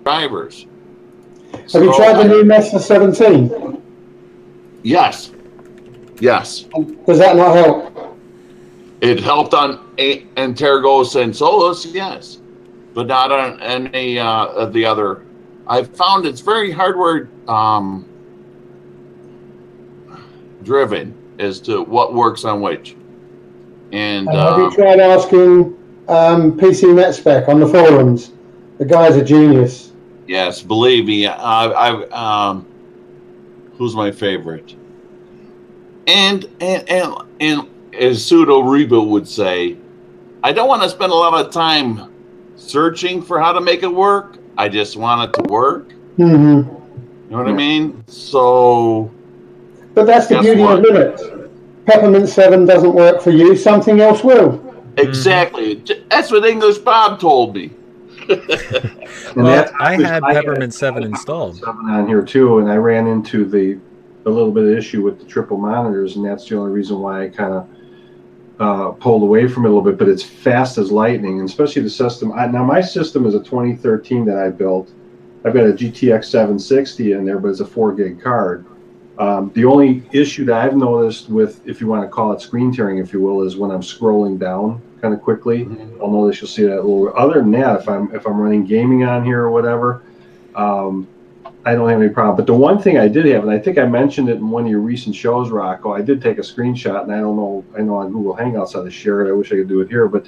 drivers. Have you tried the new Mesa 17? Yes. Yes. Does that not help? It helped on Antergos and Solus, yes, but not on any of the other. I've found it's very hardware driven as to what works on which. And have you tried asking PC NetSpec on the forums? The guy's a genius. Yes, believe me, I've who's my favorite? And as Pseudo Reboot would say, I don't want to spend a lot of time searching for how to make it work. I just want it to work. Mm-hmm. You know what I mean? So, but that's the beauty of Linux. Peppermint 7 doesn't work for you. Something else will. Exactly. That's what English Bob told me. Well, I had Peppermint 7 installed. 7 on here too, and I ran into a little bit of issue with the triple monitors, and that's the only reason why I kind of pulled away from it a little bit. But it's fast as lightning, and especially the system. Now my system is a 2013 that I built. I've got a GTX 760 in there, but it's a 4 gig card. The only issue that I've noticed with, if you want to call it screen tearing, if you will, is when I'm scrolling down kind of quickly. I'll notice you'll see that a little bit. Other than that, if I'm running gaming on here or whatever, I don't have any problem. But the one thing I did have, and I think I mentioned it in one of your recent shows, Rocco, I did take a screenshot, and I know on Google Hangouts how to share it. I wish I could do it here, but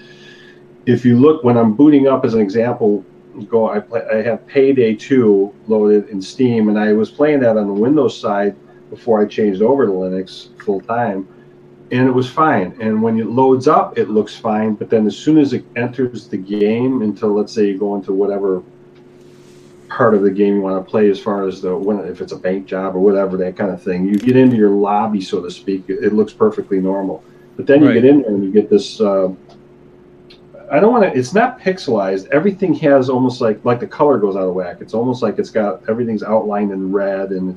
if you look, when I'm booting up as an example, I have Payday 2 loaded in Steam, and I was playing that on the Windows side before I changed over to Linux full time, and it was fine. And when it loads up, it looks fine, but then as soon as it enters the game, until let's say you go into whatever part of the game you want to play, as far as if it's a bank job or whatever, that kind of thing, you get into your lobby, so to speak, it looks perfectly normal. But then you get in there and you get this I don't want to, it's not pixelized. Everything has almost like the color goes out of whack. It's almost like it's got, everything's outlined in red, and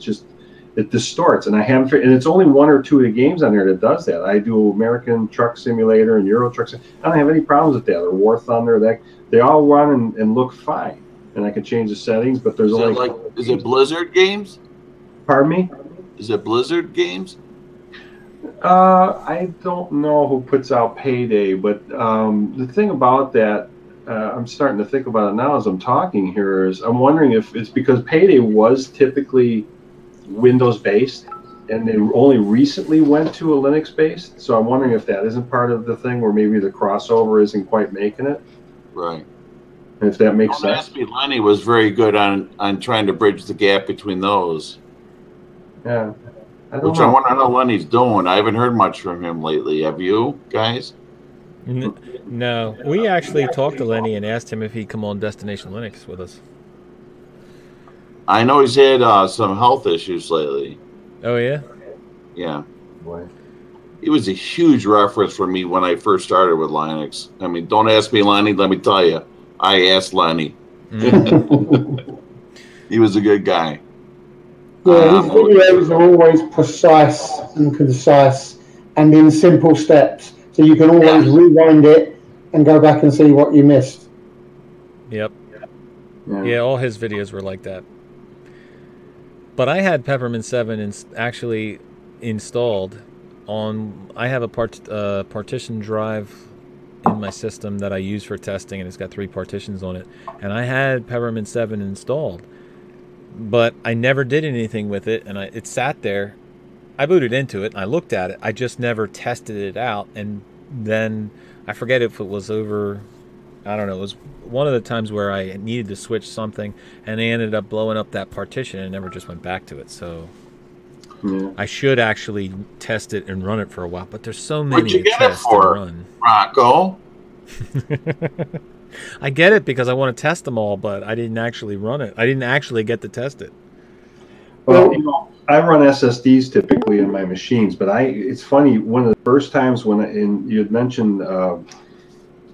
it distorts. And and it's only 1 or 2 of the games on there that does that. I do American Truck Simulator and Euro Truck Simulator. I don't have any problems with that. Or War Thunder, they all run and look fine. And I can change the settings, but there's is it Blizzard games? Pardon me? Is it Blizzard games? I don't know who puts out Payday, but the thing about that, I'm starting to think about it now as I'm talking here, is I'm wondering if it's because Payday was typically Windows-based, and they only recently went to a Linux-based. So I'm wondering if that isn't part of the thing, where maybe the crossover isn't quite making it. Right. And if that makes sense. Lenny was very good on trying to bridge the gap between those. Yeah. I want to know what Lenny's doing. I haven't heard much from him lately. Have you, guys? No. We actually talked to Lenny and asked him if he'd come on Destination Linux with us. I know he's had some health issues lately. Oh, yeah? Yeah. Boy. He was a huge reference for me when I first started with Linux. I mean, don't ask me, Lenny. Let me tell you. I asked Lenny. He was a good guy. Yeah, his videos are always precise and concise and in simple steps. So you can always rewind it and go back and see what you missed. Yep. Yeah, all his videos were like that. But I had Peppermint 7 actually installed on... I have a partition drive in my system that I use for testing, and it's got 3 partitions on it. And I had Peppermint 7 installed, but I never did anything with it, and it sat there. I booted into it, and I looked at it. I just never tested it out, and then I forget if it was over... I don't know, it was one of the times where I needed to switch something, and they ended up blowing up that partition and never just went back to it. So I should actually test it and run it for a while, but there's so many to test and run. Rocco? I get it because I want to test them all, but I didn't actually run it. I didn't actually get to test it. Well, you know, I run SSDs typically in my machines, but it's funny, one of the first times when you had mentioned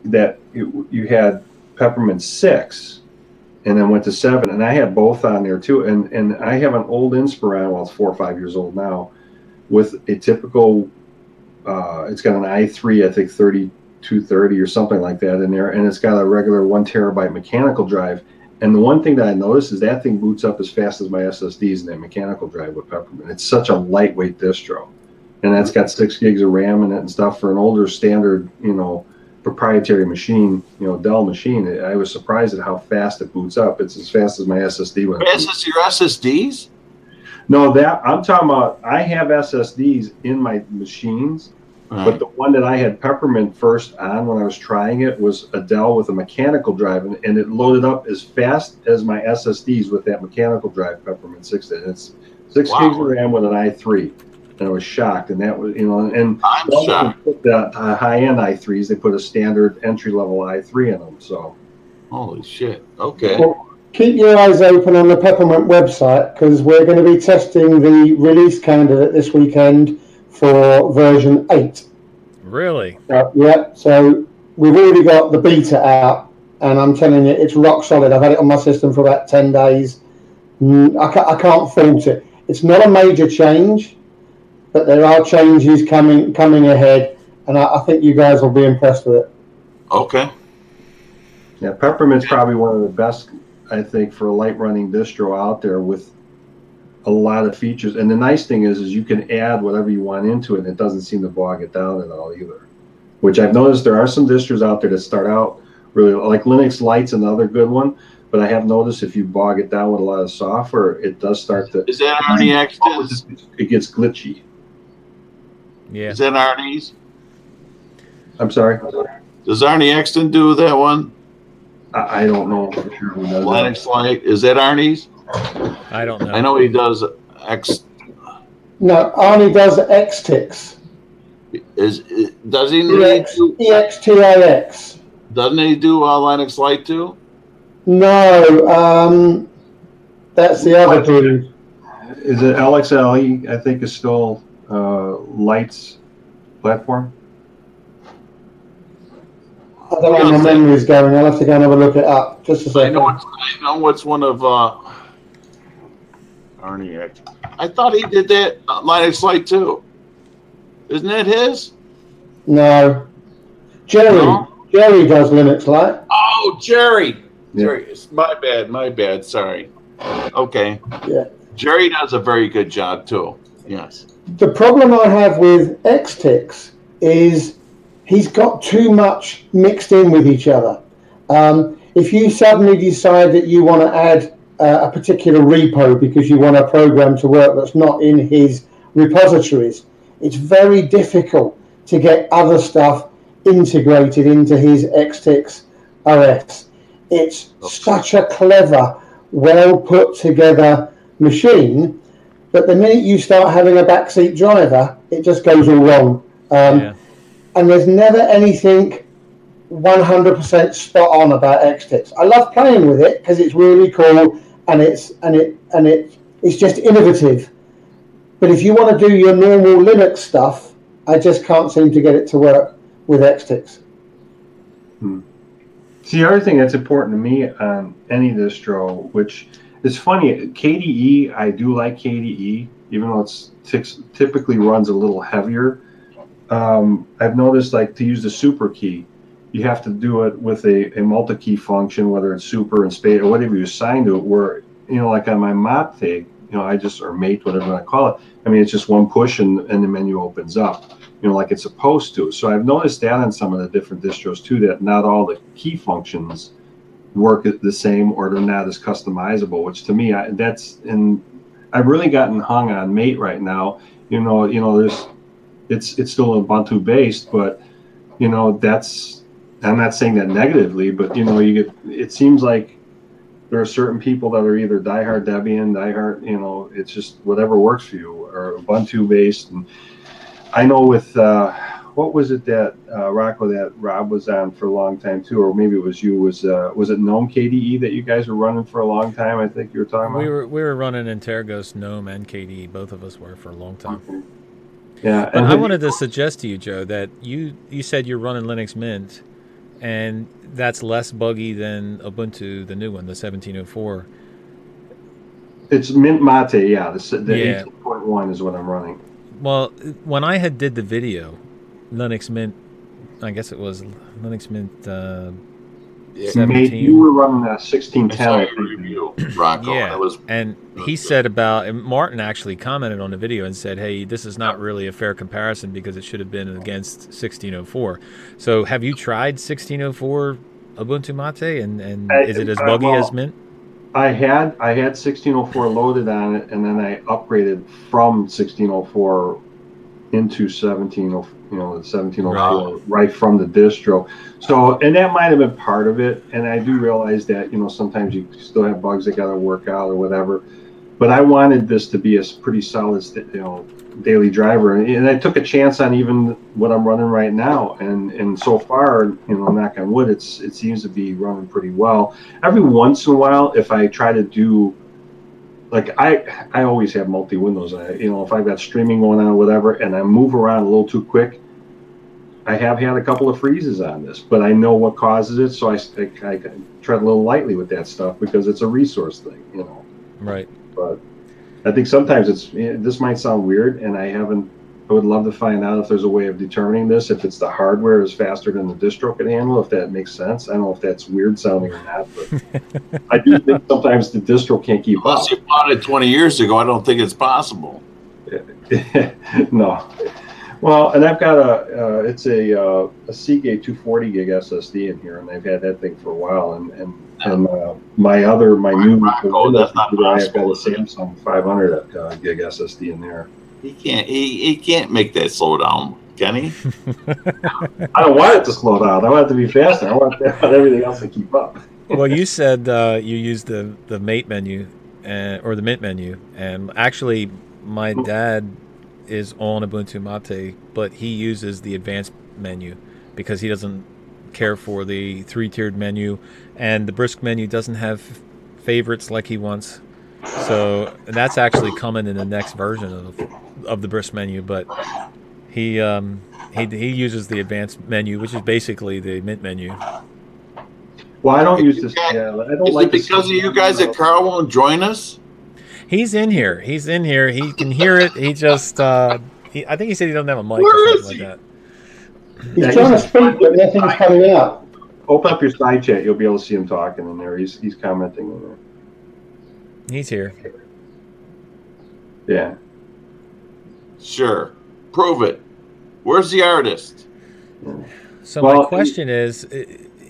that you had Peppermint 6 and then went to 7, and I had both on there too, and I have an old Inspiron, well, it's 4 or 5 years old now, with a typical it's got an i3, I think 3230 or something like that in there, and it's got a regular 1 terabyte mechanical drive, And the one thing that I noticed is that thing boots up as fast as my SSDs in that mechanical drive with Peppermint. It's such a lightweight distro. And that's got 6 gigs of RAM in it and stuff for an older standard, proprietary machine, Dell machine. I was surprised at how fast it boots up. It's as fast as my SSD. Fast as your SSDs? No, that I'm talking about. I have SSDs in my machines, but the one that I had Peppermint first on when I was trying it was a Dell with a mechanical drive, and it loaded up as fast as my SSDs with that mechanical drive Peppermint 6. It's 6 gigs of RAM with an i3, and I was shocked. And that was, and I'm shocked. Put the high-end i3s, they put a standard entry-level i3 in them. So, holy shit! Okay. Well, keep your eyes open on the Peppermint website, because we're going to be testing the release candidate this weekend for version 8. Really? Yeah, so we've already got the beta out, and I'm telling you, it's rock solid. I've had it on my system for about 10 days. I can't fault it. It's not a major change, but there are changes coming ahead, and I think you guys will be impressed with it. Okay. Yeah, Peppermint's probably one of the best, I think, for a light running distro out there with a lot of features. And the nice thing is you can add whatever you want into it, and it doesn't seem to bog it down at all either. Which I've noticed there are some distros out there that start out really, like Linux Lite's another good one, but I have noticed if you bog it down with a lot of software, it does start to... Is that Arnie X? It gets glitchy. Yeah. Is that Arnie's? I'm sorry? Does Arnie Exton do that one? I don't know for sure who does Linux Lite. Is that Arnie's? I don't know. I know he does X. No, Arnie does Xtix. Does he do EXTIX? Doesn't he do Linux Lite too? No, that's the other dude. Is it LXLE? I think is still Lite's platform. I don't know where my memory's going. I'll have to go and have a look it up. Just a second. I know what's one of Arnie X. I thought he did that Linux Lite too. Isn't that his? No. Jerry. No? Jerry does Linux Lite. Oh, Jerry. Yeah. Jerry. My bad. Sorry. Okay. Yeah. Jerry does a very good job too. Yes. The problem I have with Xtix is he's got too much mixed in with each other. If you suddenly decide that you want to add a particular repo because you want a program to work that's not in his repositories, it's very difficult to get other stuff integrated into his Xtix OS. It's such a clever, well put together machine, but the minute you start having a backseat driver, it just goes all wrong. And there's never anything 100% spot on about Xtix. I love playing with it because it's really cool and it's just innovative. But if you want to do your normal Linux stuff, I just can't seem to get it to work with Xtix. See, the other thing that's important to me on any distro, which is funny, KDE, I do like KDE, even though it's typically runs a little heavier. I've noticed, like, to use the super key, you have to do it with a multi-key function, whether it's super and spade or whatever you assign to it, where, like on my Mate, or Mate, whatever I call it, I mean, it's just one push and the menu opens up, like it's supposed to. So I've noticed that on some of the different distros too, that not all the key functions work the same, or they're not as customizable, which to me, I've really gotten hung on Mate right now. It's still Ubuntu based, but I'm not saying that negatively, but it seems like there are certain people that are either diehard Debian, diehard, it's just whatever works for you, or Ubuntu based. And I know with what was it that Rocco, that Rob was on for a long time too, or maybe it was you, was it GNOME KDE that you guys were running for a long time? I think you were talking about. We were running Intergos, GNOME, and KDE. Both of us were for a long time. Okay. Yeah, and I wanted to suggest to you, Joe, that you said you're running Linux Mint, and that's less buggy than Ubuntu, the new one, the 1704. It's Mint Mate, yeah. The 18.1 is what I'm running. Well, when I did the video, Linux Mint, I guess it was Linux Mint You were running a 1610 review, Rocco. Yeah, and he said about, and Martin actually commented on the video and said, hey, this is not really a fair comparison because it should have been against 1604. So have you tried 1604 Ubuntu Mate, and is it as buggy as Mint? I had 1604 loaded on it, and then I upgraded from 1604 into 1704 right from the distro. So, and that might have been part of it. And I do realize that, sometimes you still have bugs that got to work out or whatever. But I wanted this to be a pretty solid, daily driver. And I took a chance on even what I'm running right now. And so far, knock on wood, it seems to be running pretty well. Every once in a while, if I try to do, like I always have multi-windows. If I've got streaming going on or whatever, and I move around a little too quick, I have had a couple of freezes on this, but I know what causes it, so I tread a little lightly with that stuff because it's a resource thing, Right. But I think sometimes this might sound weird, and I would love to find out if there's a way of determining this, if it's the hardware is faster than the distro can handle, if that makes sense. I don't know if that's weird sounding or not, but I do think sometimes the distro can't keep up. Unless you bought it 20 years ago, I don't think it's possible. No. Well, and I've got a Seagate 240 gig SSD in here, and I've had that thing for a while, and my new Rocco, that's not possible. I've got a Samsung 500 gig SSD in there. He can't make that slow down, can he? I don't want it to slow down. I want it to be faster. I want everything else to keep up. Well, you said you used the mate menu or the Mint menu, and actually, my dad is on Ubuntu Mate, but he uses the advanced menu because he doesn't care for the 3-tiered menu, and the brisk menu doesn't have favorites like he wants. So that's actually coming in the next version of the brisk menu, but he uses the advanced menu, which is basically the Mint menu. Well, I don't use this. Yeah, I don't like it because of you guys that Karl won't join us. He's in here. He can hear it. He just I think he said he doesn't have a mic Where or something like that. He's trying to speak, but nothing's coming out. Open up your side chat. You'll be able to see him talking in there. He's commenting in there. He's here. Yeah. Sure. Prove it. Where's the artist? So my question is,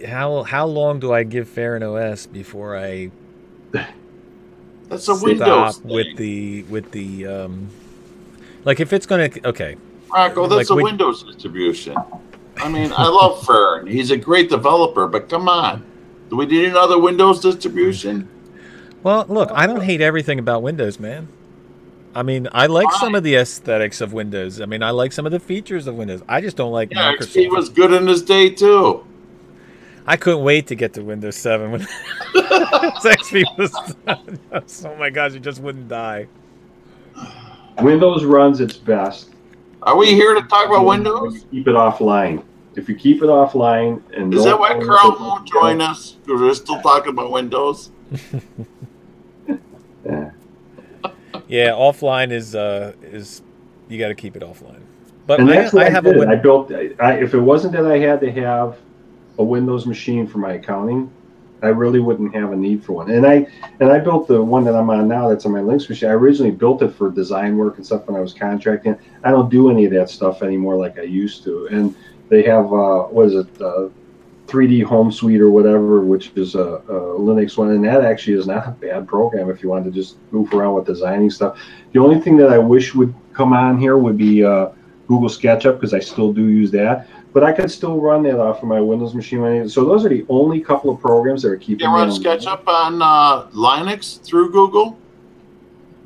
how long do I give FerenOS before I That's a Windows thing. with the like if it's gonna Rocco, that's like a Windows distribution. I mean, I love Feren. He's a great developer, but come on. Do we need another Windows distribution? Well, look, I don't hate everything about Windows, man. I mean, I like some of the aesthetics of Windows. I mean, I like some of the features of Windows. I just don't like Microsoft. XP was good in his day, too. I couldn't wait to get to Windows 7 when XP was done. Oh my gosh, it just wouldn't die. Windows runs its best. Are we here to talk about Windows? Keep it offline. If you keep it offline, and is that why Karl won't join us? Because we're still talking about Windows. Yeah, offline is you got to keep it offline. But and that's what I have did. I built. If it wasn't that I had to have a Windows machine for my accounting, I really wouldn't have a need for one. And I built the one that I'm on now. That's on my Linux machine. I originally built it for design work and stuff when I was contracting. I don't do any of that stuff anymore like I used to. And they have 3D Home Suite or whatever, which is a Linux one, and that actually is not a bad program if you want to just goof around with designing stuff. The only thing that I wish would come on here would be Google SketchUp, because I still do use that, but I could still run that off of my Windows machine. So those are the only couple of programs that are keeping. You run SketchUp on Linux through Google?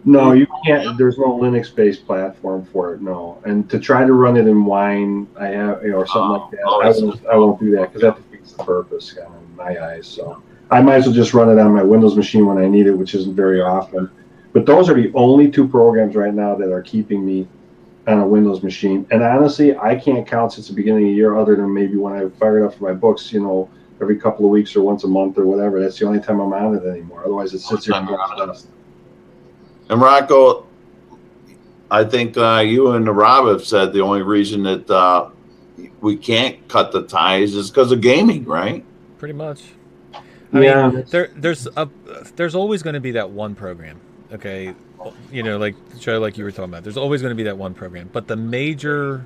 No, you can't. There's no Linux-based platform for it. No, and to try to run it in Wine, I have or something like that. I won't do that because that defeats the purpose, kind of, in my eyes. So I might as well just run it on my Windows machine when I need it, which isn't very often. But those are the only two programs right now that are keeping me on a Windows machine. And honestly, I can't count since the beginning of the year, other than maybe when I fire it up for my books, every couple of weeks or once a month or whatever. That's the only time I'm on it anymore. Otherwise, it sits here and does. And Rocco, I think you and Rob have said the only reason that we can't cut the ties is because of gaming, right? Pretty much. I mean, there's always going to be that one program, okay? You know, like you were talking about, there's always going to be that one program. But the major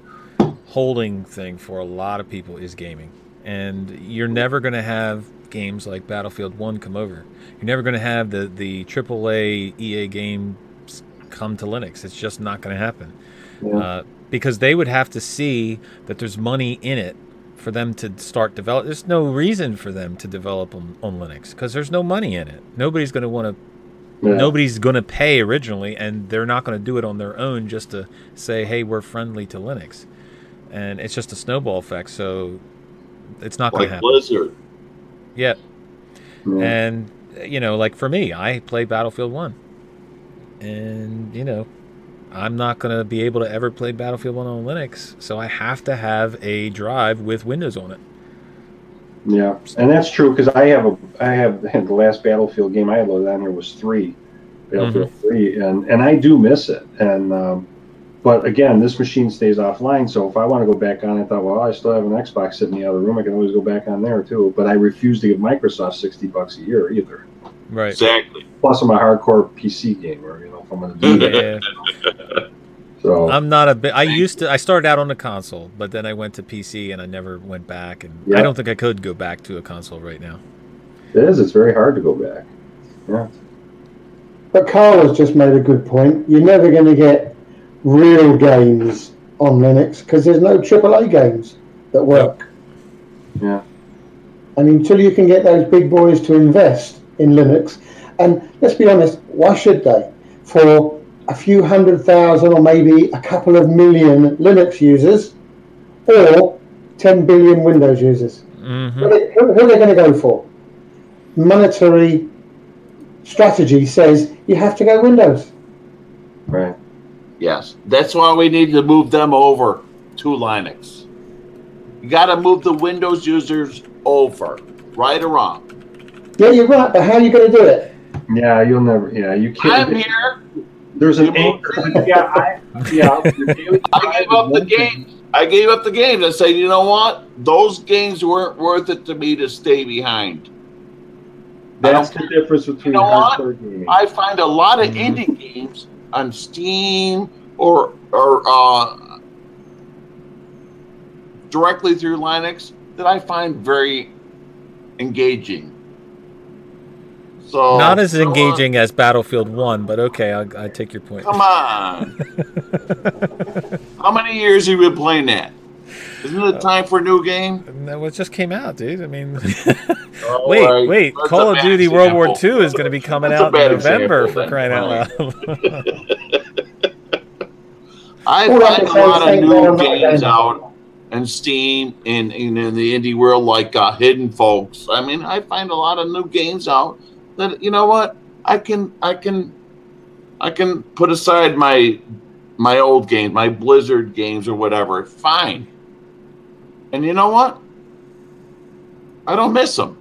holding thing for a lot of people is gaming. And you're never going to have games like Battlefield 1 come over. You're never going to have the AAA EA games come to Linux. It's just not going to happen. Yeah. Because they would have to see that there's money in it for them to start develop. There's no reason for them to develop on Linux because there's no money in it. Nobody's going to want to. Yeah. Nobody's going to pay originally, and they're not going to do it on their own just to say, "Hey, we're friendly to Linux," and it's just a snowball effect. So it's not going to happen. Blizzard. Yeah. And you know, like for me, I play Battlefield 1, and you know, I'm not going to be able to ever play Battlefield 1 on Linux, so I have to have a drive with Windows on it. Yeah, and that's true because I have the last Battlefield game I had loaded on here was 3, Battlefield 3, and I do miss it. And but again, this machine stays offline, so if I want to go back on, I thought, well, I still have an Xbox sitting in the other room. I can always go back on there too. But I refuse to give Microsoft $60 a year either. Right. Exactly. Plus, I'm a hardcore PC gamer. You know, if I'm going to do that. So I'm not a bit. I started out on the console, but then I went to PC and I never went back. And I don't think I could go back to a console right now. It is. It's very hard to go back. Yeah. But Karl has just made a good point. You're never going to get real games on Linux because there's no AAA games that work. Yeah. And until you can get those big boys to invest in Linux, and let's be honest, why should they? For a few 100,000 or maybe a couple of million Linux users or 10 billion Windows users. Mm-hmm. Who are they going to go for? Monetary strategy says you have to go Windows. Right. Yes. That's why we need to move them over to Linux. You got to move the Windows users over, right or wrong. Yeah, you're right, but how are you going to do it? Yeah, you'll never. Yeah, you can't. I'm here. There's an anchor. I gave up the game. I gave up the games. I said, you know what? Those games weren't worth it to me to stay behind. That's the difference between hardcore gaming. I find a lot of indie games on Steam or directly through Linux that I find very engaging. So, not as engaging as Battlefield 1, but okay, I take your point. Come on. How many years have you been playing that? Isn't it time for a new game? No, it just came out, dude. I mean, wait. That's Call of Duty World War II is going to be coming out in November for crying out loud. I find a lot of new games out on Steam and in the indie world, like Hidden Folks. I mean, I find a lot of new games out that, you know what, I can put aside my old games, my Blizzard games or whatever. Fine. And you know what? I don't miss them.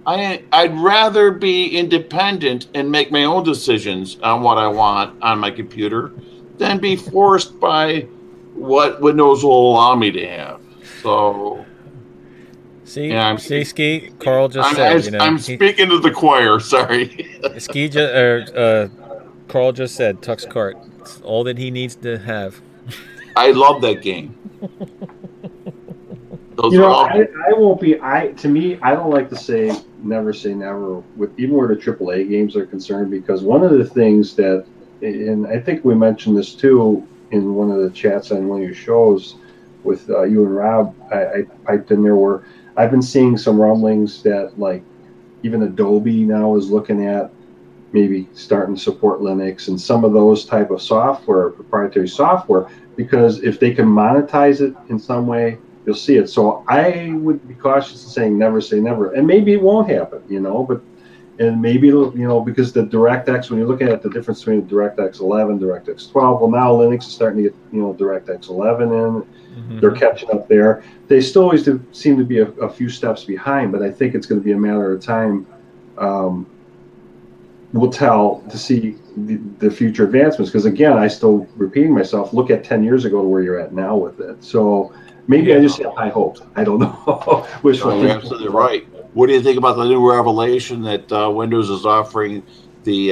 I'd rather be independent and make my own decisions on what I want on my computer than be forced by what Windows will allow me to have. So, Ski. Karl just said. I'm speaking to the choir. Sorry. Karl just said Tux Cart. It's all that he needs to have. I love that game. I won't be. To me, I don't like to say never with even where the AAA games are concerned, because one of the things that, and I think we mentioned this too in one of the chats on one of your shows with you and Rob, I piped in there where I've been seeing some rumblings that like even Adobe now is looking at maybe starting to support Linux and some of those type of software, proprietary software, because if they can monetize it in some way, you'll see it. So I would be cautious in saying never say never, and maybe it won't happen, but and maybe it'll, because the DirectX, when you look at the difference between DirectX 11, DirectX 12, well now Linux is starting to get DirectX 11 in. They're catching up there. They still always seem to be a few steps behind, but I think it's going to be a matter of time. We'll tell to see the future advancements, because again, I still repeating myself. Look at 10 years ago to where you're at now with it. So maybe I just have high hopes. I don't know. You're absolutely right. what do you think about the new revelation that Windows is offering the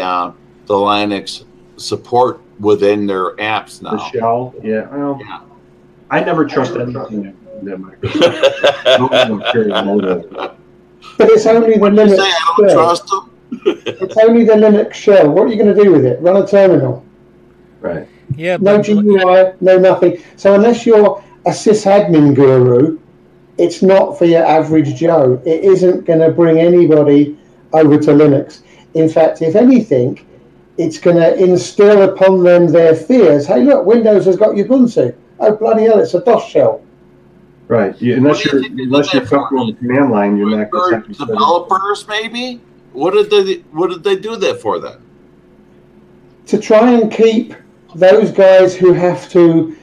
Linux support within their apps now? The shell, yeah. Well, yeah. I never trust anything that Microsoft. But it's only the Linux shell. I don't trust them. It's only the Linux shell. What are you going to do with it? Run a terminal. Right. Yeah. No GUI, no nothing. So unless you're a sysadmin guru, it's not for your average Joe. It isn't going to bring anybody over to Linux. In fact, if anything, it's going to instill upon them their fears. Hey, look, Windows has got Ubuntu. Oh, bloody hell, it's a DOS shell. Right. Unless you're comfortable on the command line, you're not going to have developers, maybe? What did they do that for then? To try and keep those guys who have to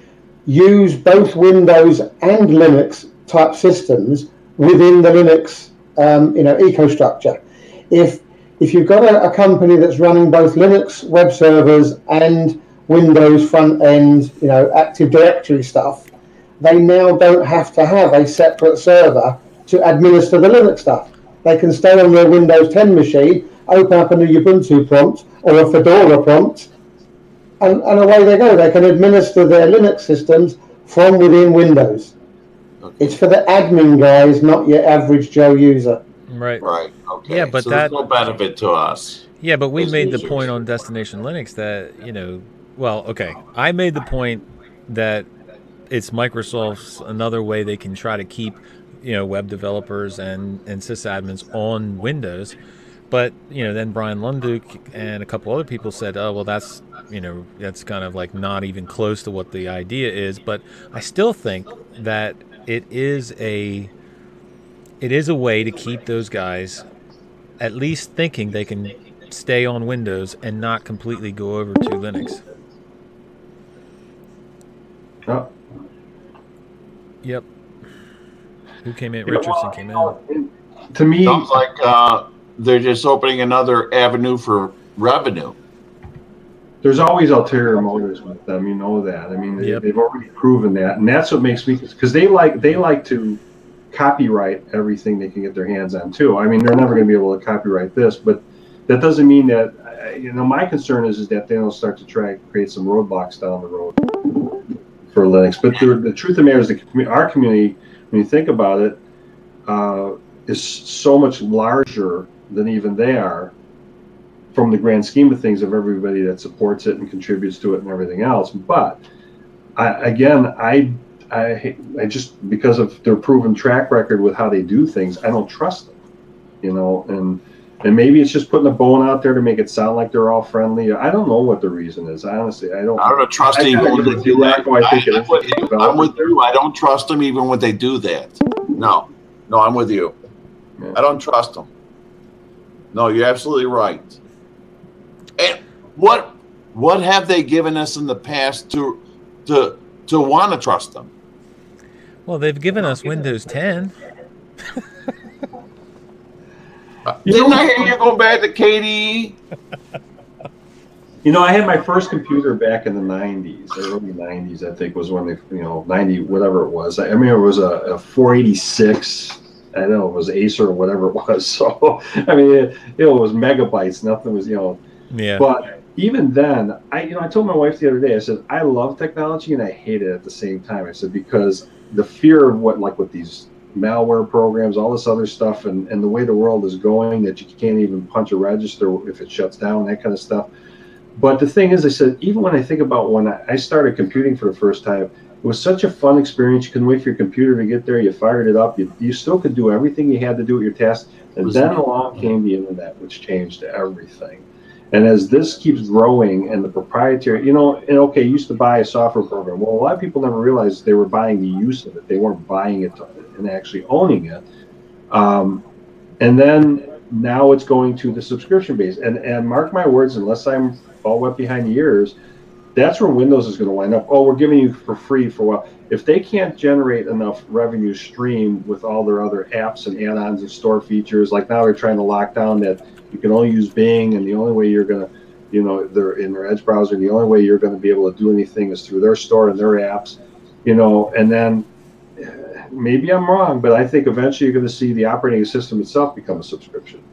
use both Windows and Linux type systems within the Linux ecostructure. If you've got a company that's running both Linux web servers and Windows front end, Active Directory stuff, they now don't have to have a separate server to administer the Linux stuff. They can stay on their Windows 10 machine, open up a new Ubuntu prompt or a Fedora prompt, and away they go. They can administer their Linux systems from within Windows. Okay. It's for the admin guys, not your average Joe user. Right. Right. Okay. Yeah, but so there's no benefit to us. Yeah, but we made the point on Destination Linux that, I made the point that it's Microsoft's another way they can try to keep, web developers and sysadmins on Windows. But, then Brian Lunduk and a couple other people said, oh, well, that's kind of like not even close to what the idea is. But I still think that it is a way to keep those guys at least thinking they can stay on Windows and not completely go over to Linux. Oh. Yep. Who came in? Richardson came in. To me, sounds like they're just opening another avenue for revenue. There's always ulterior motives with them, you know that. I mean, they've already proven that, and that's what makes me, because they like to copyright everything they can get their hands on too. I mean, they're never going to be able to copyright this, but that doesn't mean that. My concern is that they don't start to try to create some roadblocks down the road for Linux. But the truth of the matter is, our community, when you think about it, is so much larger than even they are, from the grand scheme of things, of everybody that supports it and contributes to it and everything else. But I just, because of their proven track record with how they do things, I don't trust them, and maybe it's just putting a bone out there to make it sound like they're all friendly. I don't know what the reason is. Honestly, I don't trust them even when they do that. I'm with you. I don't trust them even when they do that. No, I'm with you. Yeah. I don't trust them. No, you're absolutely right. And what have they given us in the past to want to trust them? Well, they've given us Windows 10. Didn't I hear you go back to KDE? I had my first computer back in the 90s, early 90s, I think, was when they, 90, whatever it was. I mean, it was a 486. I don't know, it was Acer or whatever it was. So, I mean, it was megabytes. Nothing was, Yeah. But even then, I told my wife the other day, I said, I love technology and I hate it at the same time. I said, because the fear of with these malware programs, all this other stuff, and the way the world is going, that you can't even punch a register if it shuts down, that kind of stuff. But the thing is, I said, even when I think about when I started computing for the first time, it was such a fun experience. You couldn't wait for your computer to get there. You fired it up. You still could do everything you had to do with your tasks. And then along came the internet, which changed everything. And as this keeps growing and the proprietary, you used to buy a software program. Well, a lot of people never realized they were buying the use of it. They weren't buying it and actually owning it. And then now it's going to the subscription base. And mark my words, unless I'm all wet behind the ears, that's where Windows is going to wind up. Oh, we're giving you for free for a while. If they can't generate enough revenue stream with all their other apps and add-ons and store features, like now they're trying to lock down that you can only use Bing, and the only way you're going to, they're in their Edge browser, and the only way you're going to be able to do anything is through their store and their apps, and then maybe I'm wrong, but I think eventually you're going to see the operating system itself become a subscription.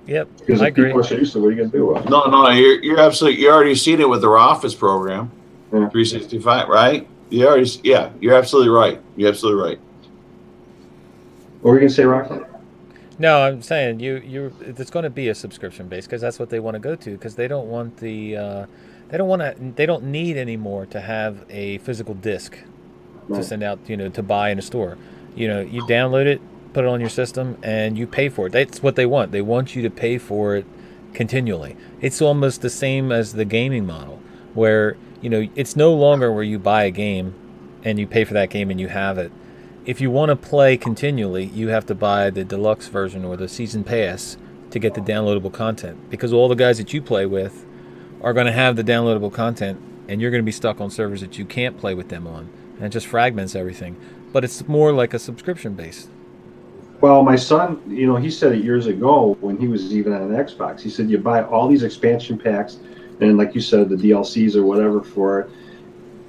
Yep, because if people are so used to, what are you going to do? No, you're absolutely. You already seen it with their Office program, 365, right? You're absolutely right. You're absolutely right. What were you going to say, Rocky? No, I'm saying it's going to be a subscription base because that's what they want to go to, because they don't want they don't need anymore to have a physical disc to send out, to buy in a store. You download it, put it on your system, and you pay for it. That's what they want. They want you to pay for it continually. It's almost the same as the gaming model, where it's no longer where you buy a game and you pay for that game and you have it. If you want to play continually, you have to buy the deluxe version or the season pass to get the downloadable content, because all the guys that you play with are going to have the downloadable content, and you're going to be stuck on servers that you can't play with them on, and it just fragments everything. But it's more like a subscription base. Well, my son, he said it years ago when he was even on an Xbox. He said you buy all these expansion packs and, like you said, the DLCs or whatever for it,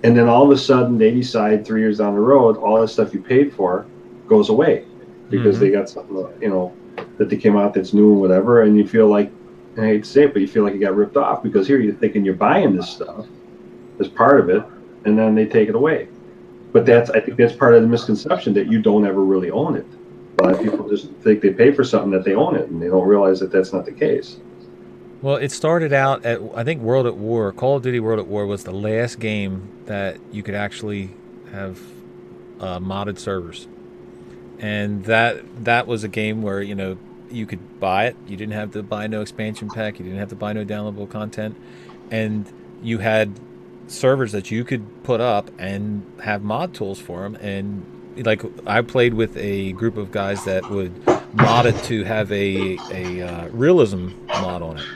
and then all of a sudden they decide 3 years down the road all that stuff you paid for goes away because they got something that they came out that's new and whatever, and you feel like, I hate to say it, but you feel like you got ripped off, because here you're thinking you're buying this stuff as part of it, and then they take it away. But I think that's part of the misconception, that you don't ever really own it. A lot of people just think they pay for something that they own it, and they don't realize that that's not the case. Well, it started out at, I think, World at War. Call of Duty World at War was the last game that you could actually have modded servers. And that was a game where, you could buy it. You didn't have to buy no expansion pack. You didn't have to buy no downloadable content. And you had servers that you could put up and have mod tools for them. And like, I played with a group of guys that would mod it to have a realism mod on it.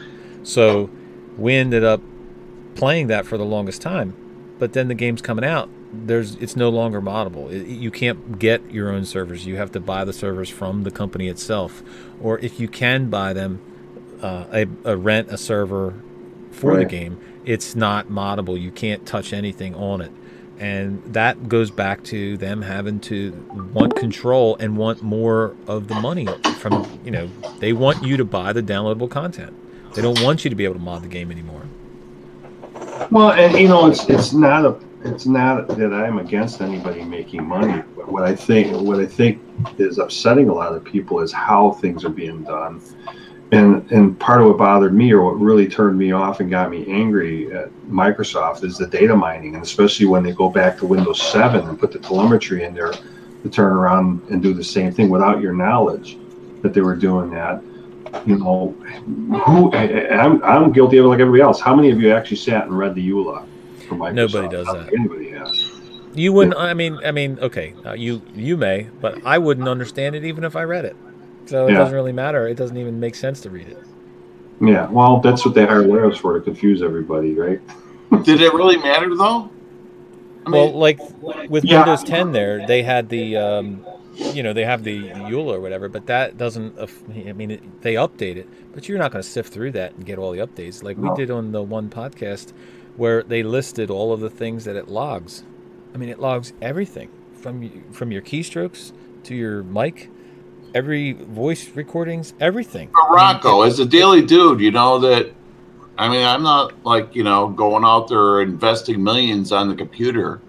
So we ended up playing that for the longest time. But then the game's coming out, it's no longer moddable. You can't get your own servers. You have to buy the servers from the company itself. Or if you can buy them, rent a server for the game, it's not moddable. You can't touch anything on it. And that goes back to them having to want control and want more of the money from, they want you to buy the downloadable content. They don't want you to be able to mod the game anymore. Well, and it's not that I'm against anybody making money, but what I think is upsetting a lot of people is how things are being done. And part of what bothered me, or what really turned me off and got me angry at Microsoft, is the data mining, and especially when they go back to Windows 7 and put the telemetry in there to turn around and do the same thing without your knowledge that they were doing that. I'm guilty of it like everybody else. How many of you actually sat and read the EULA for Microsoft? Nobody does that. Anybody has. You wouldn't. I mean, okay, you may, but I wouldn't understand it even if I read it. So it doesn't really matter. It doesn't even make sense to read it. Yeah, well, that's what they hire lawyers for, to confuse everybody, right? Did it really matter, though? Well, like with Windows 10 there, they had the, they have the EULA or whatever, but that doesn't, they update it, but you're not going to sift through that and get all the updates. Like we did on the one podcast where they listed all of the things that it logs. It logs everything from your keystrokes to your mic, every voice recordings, everything. Rocco, as a daily dude, that, I'm not like, going out there investing millions on the computer.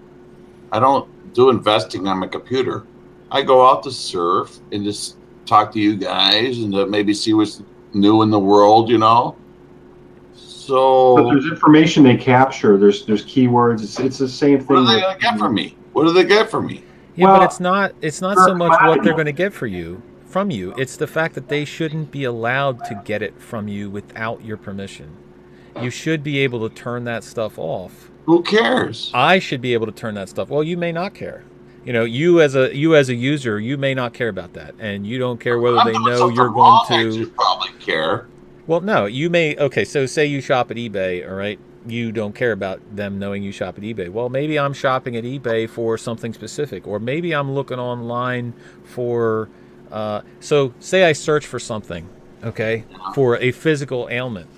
I don't do investing on my computer. I go out to surf and just talk to you guys and to maybe see what's new in the world, So, but there's information they capture. There's keywords. It's the same thing. What are they going to get from me? What do they get from me? Yeah, but it's not so much what they're going to get from you. It's the fact that they shouldn't be allowed to get it from you without your permission. You should be able to turn that stuff off. Who cares? I should be able to turn that stuff. Well, you may not care. You as a user, you may not care about that, and you don't care whether they know you're going to. You probably care. Well, no, you may. Okay, so say you shop at eBay, all right? You don't care about them knowing you shop at eBay. Well, maybe I'm shopping at eBay for something specific, or maybe I'm looking online for. So say I search for something, okay, for a physical ailment,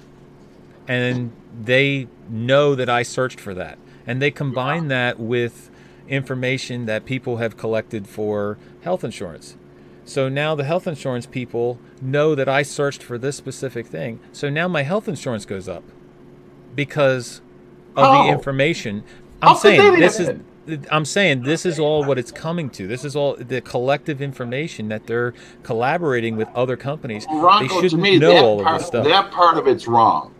and they know that I searched for that, and they combine that with information that people have collected for health insurance. So now the health insurance people know that I searched for this specific thing. So now my health insurance goes up because of the information. I'm saying this is all what it's coming to. This is all the collective information that they're collaborating with other companies. Rocco, they shouldn't to me, know all of this stuff. That part of it's wrong.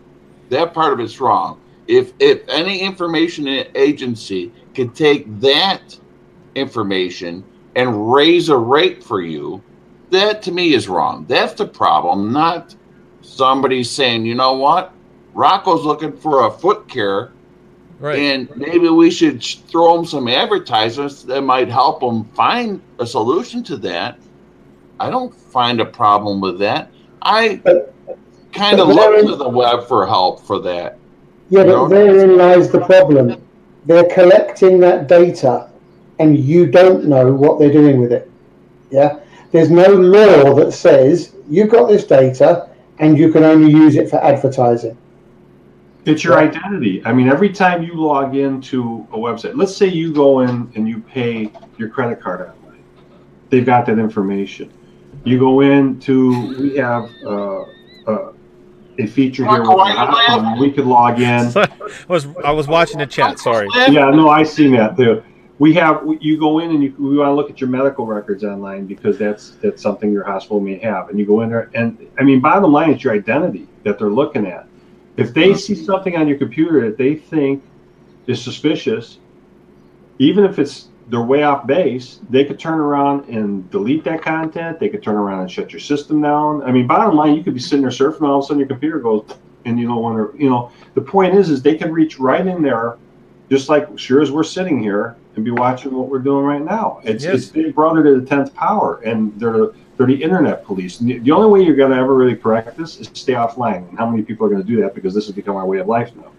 That part of it's wrong. If any information agency can take that information and raise a rate for you, that to me is wrong. That's the problem, not somebody saying, you know what, Rocco's looking for a foot care, right, and maybe we should throw him some advertisements that might help him find a solution to that. I don't find a problem with that. I kind of look to the web for help for that. Yeah, but therein lies the problem. They're collecting that data, and you don't know what they're doing with it. Yeah, there's no law that says you've got this data and you can only use it for advertising. It's your identity. I mean, every time you log into a website, let's say you go in and you pay your credit card online, they've got that information. You go into, we have a feature here where we could log in. I was watching the chat. Sorry. Yeah, no, I seen that too. You go in and we want to look at your medical records online because that's something your hospital may have, and you go in there, and I mean, bottom line, it's your identity that they're looking at. If they see something on your computer that they think is suspicious, even if they're way off base, they could turn around and delete that content. They could turn around and shut your system down. I mean, bottom line, you could be sitting there surfing, and all of a sudden your computer goes, and you don't want to. You know, the point is they can reach right in there, just like sure as we're sitting here, and be watching what we're doing right now. It's Big Brother to the 10th power, and they're the internet police. And the only way you're going to ever really correct this is stay offline. And how many people are going to do that? Because this has become our way of life now.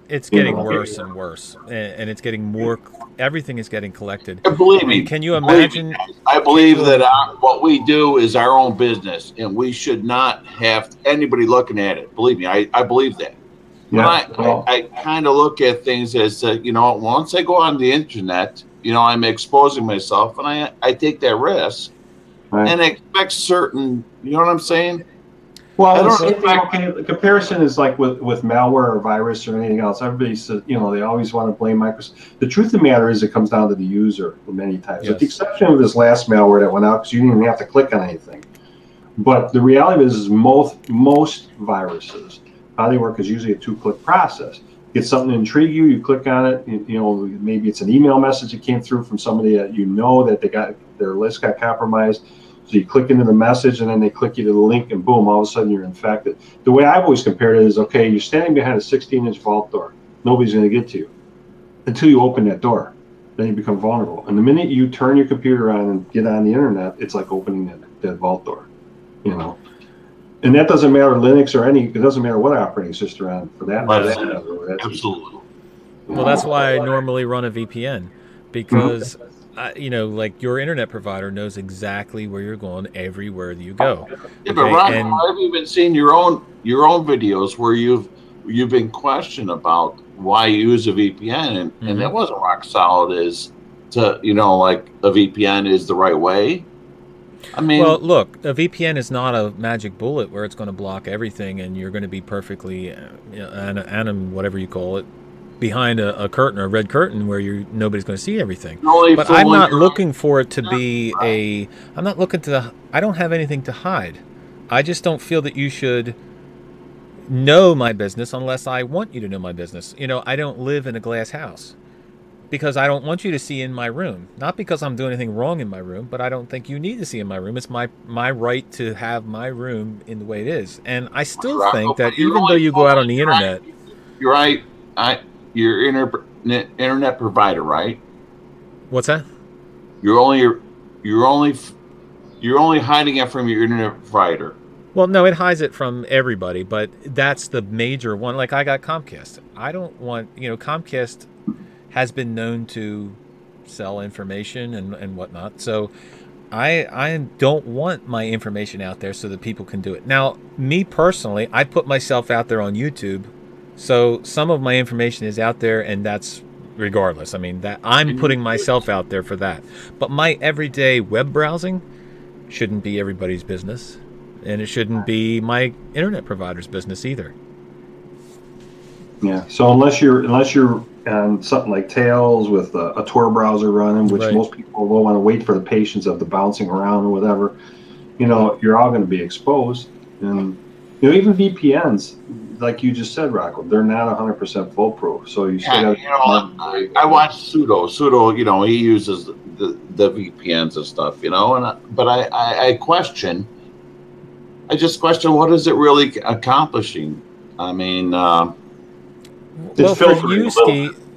It's getting worse and worse, and it's getting more. Everything is getting collected. Believe me. Can you imagine? I believe that what we do is our own business, and we should not have anybody looking at it. Believe me, I believe that. Yeah, I kind of look at things as, you know, once I go on the internet, you know, I'm exposing myself, and I take that risk, right, and I expect certain, you know what I'm saying? Well, the comparison is like with malware or virus or anything else. Everybody says, you know, they always want to blame Microsoft. The truth of the matter is it comes down to the user many times. Yes. With the exception of this last malware that went out because you didn't even have to click on anything. But the reality is most viruses, how they work is usually a 2-click process. Get something to intrigue you, you click on it, you know, maybe it's an email message that came through from somebody that you know that their list got compromised. So you click into the message, and then they click you to the link, and boom, all of a sudden you're infected. The way I've always compared it is, okay, you're standing behind a 16-inch vault door. Nobody's going to get to you until you open that door. Then you become vulnerable. And the minute you turn your computer on and get on the internet, it's like opening that vault door, you know. And that doesn't matter Linux or it doesn't matter what operating system on for that. Absolutely. Well, that's why I normally run a VPN, because you know, like your internet provider knows exactly where you're going everywhere you go. Yeah, but Ron, I've even seen your own videos where you've been questioned about why you use a VPN, and that wasn't rock solid as to, you know, like a VPN is the right way. I mean, well, look, a VPN is not a magic bullet where it's going to block everything and you're going to be perfectly, whatever you call it, behind a curtain or a red curtain where nobody's going to see everything. But I'm not looking for it to be I'm not looking I don't have anything to hide. I just don't feel that you should know my business unless I want you to know my business. You know, I don't live in a glass house because I don't want you to see in my room. Not because I'm doing anything wrong in my room, but I don't think you need to see in my room. It's my right to have my room in the way it is. And I still think that even though you go out on the internet, you're right. Your internet provider, right? What's that? You're only hiding it from your internet provider. Well, no, it hides it from everybody, but that's the major one. Like I got Comcast. I don't want, you know, Comcast has been known to sell information and whatnot. So I don't want my information out there so that people can do it. Now, me personally, I put myself out there on YouTube. So some of my information is out there, and that's regardless. I mean, that I'm putting myself out there for that. But my everyday web browsing shouldn't be everybody's business, and it shouldn't be my internet provider's business either. Yeah. So unless you're on something like Tails with a Tor browser running, which most people will want to wait for the patience of the bouncing around or whatever, you know, you're all going to be exposed. And you know, even VPNs, like you just said, Rocco, they're not 100% foolproof. So you still got. You know, I watch Sudo. Sudo, you know, he uses the VPNs and stuff. You know, but I question. I just question, what is it really accomplishing? I mean, well,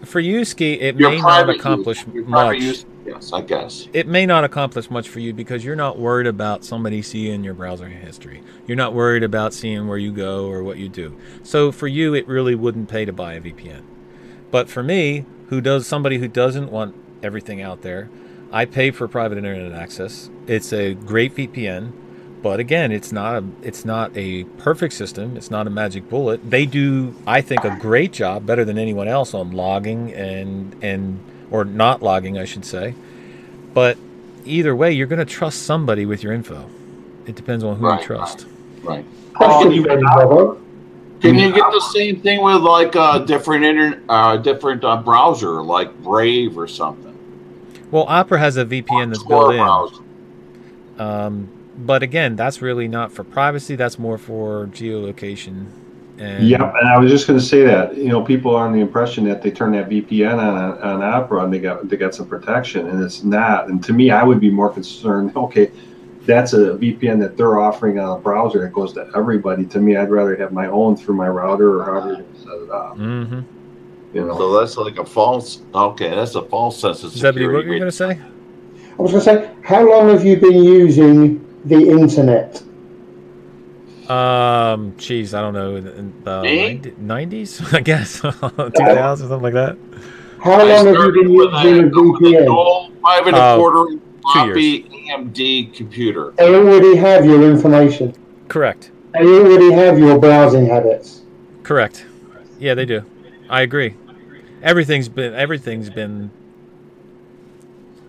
for you, Ski, it may not accomplish much. Yes, I guess. It may not accomplish much for you because you're not worried about somebody seeing your browser history. You're not worried about seeing where you go or what you do. So for you, it really wouldn't pay to buy a VPN. But for me, somebody who doesn't want everything out there, I pay for private internet access. It's a great VPN. But again, it's not a perfect system. It's not a magic bullet. They do, I think, a great job, better than anyone else, on logging or not logging, I should say. But either way, you're going to trust somebody with your info. It depends on who you trust. Right. Can you get the same thing with like a different browser, like Brave or something? Well, Opera has a VPN that's built in. But again, that's really not for privacy. That's more for geolocation. And and I was just going to say that, you know, people are on the impression that they turn that VPN on Opera and they got some protection, and it's not. And to me, I would be more concerned. Okay, that's a VPN that they're offering on a browser that goes to everybody. To me, I'd rather have my own through my router or however you set it up. Mm-hmm. You know, so that's like a false. Okay, that's a false sense of security. Zebedee, what were you going to say? I was going to say, how long have you been using the internet? Geez, I don't know, in the 90s, I guess, 2000, something like that. How long have you been using a VPN? 5.25 floppy AMD computer. They already have your information. Correct. They already have your browsing habits. Correct. Yeah, they do. I agree. Everything's been